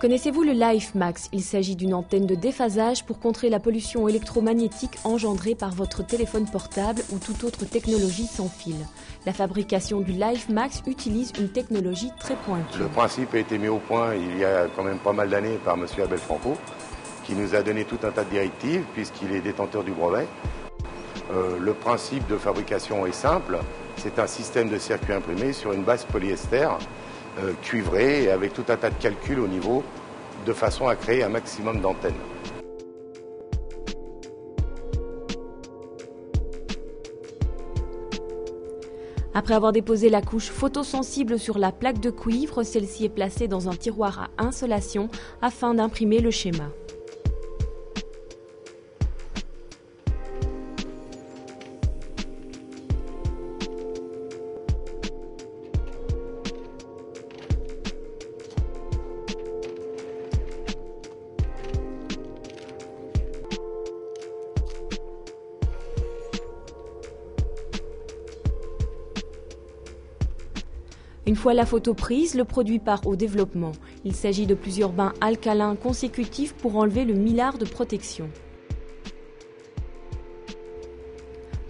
Connaissez-vous le LifeMax? Il s'agit d'une antenne de déphasage pour contrer la pollution électromagnétique engendrée par votre téléphone portable ou toute autre technologie sans fil. La fabrication du LifeMax utilise une technologie très pointue. Le principe a été mis au point il y a quand même pas mal d'années par M. Abel Franco, qui nous a donné tout un tas de directives puisqu'il est détenteur du brevet. Le principe de fabrication est simple, c'est un système de circuit imprimé sur une base polyester cuivrée et avec tout un tas de calculs au niveau de façon à créer un maximum d'antennes. Après avoir déposé la couche photosensible sur la plaque de cuivre, celle-ci est placée dans un tiroir à insolation afin d'imprimer le schéma. Une fois la photo prise, le produit part au développement. Il s'agit de plusieurs bains alcalins consécutifs pour enlever le millard de protection.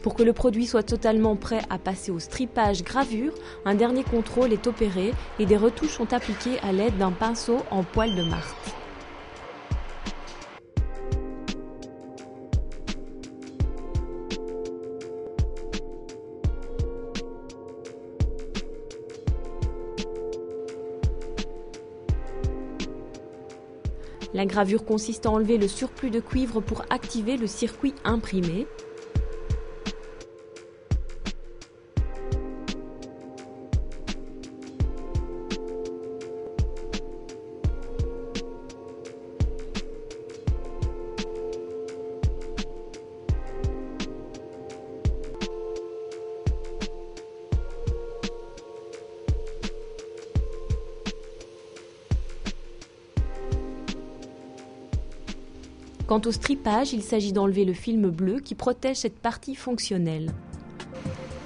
Pour que le produit soit totalement prêt à passer au strippage gravure, un dernier contrôle est opéré et des retouches sont appliquées à l'aide d'un pinceau en poil de martre. La gravure consiste à enlever le surplus de cuivre pour activer le circuit imprimé. Quant au strippage, il s'agit d'enlever le film bleu qui protège cette partie fonctionnelle.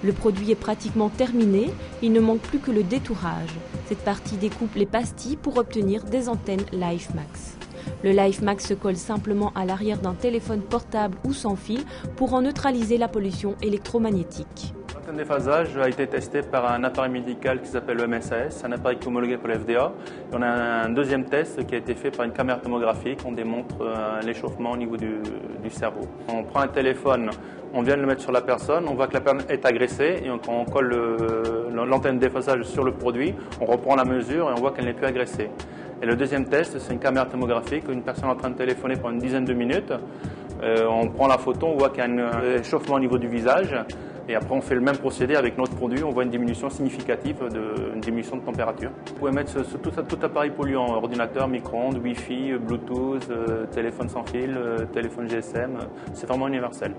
Le produit est pratiquement terminé, il ne manque plus que le détourage. Cette partie découpe les pastilles pour obtenir des antennes LifeMax. Le LifeMax se colle simplement à l'arrière d'un téléphone portable ou sans fil pour en neutraliser la pollution électromagnétique. L'antenne déphasage a été testée par un appareil médical qui s'appelle le MSAS, un appareil qui est homologué pour le FDA. Et on a un deuxième test qui a été fait par une caméra tomographique. On démontre l'échauffement au niveau du cerveau. On prend un téléphone, on vient de le mettre sur la personne, on voit que la personne est agressée et quand on colle l'antenne déphasage sur le produit, on reprend la mesure et on voit qu'elle n'est plus agressée. Et le deuxième test, c'est une caméra tomographique, une personne est en train de téléphoner pendant une dizaine de minutes. On prend la photo, on voit qu'il y a un échauffement au niveau du visage. Et après, on fait le même procédé avec notre produit. On voit une diminution significative, une diminution de température. Vous pouvez mettre tout appareil polluant, ordinateur, micro-ondes, Wi-Fi, Bluetooth, téléphone sans fil, téléphone GSM. C'est vraiment universel.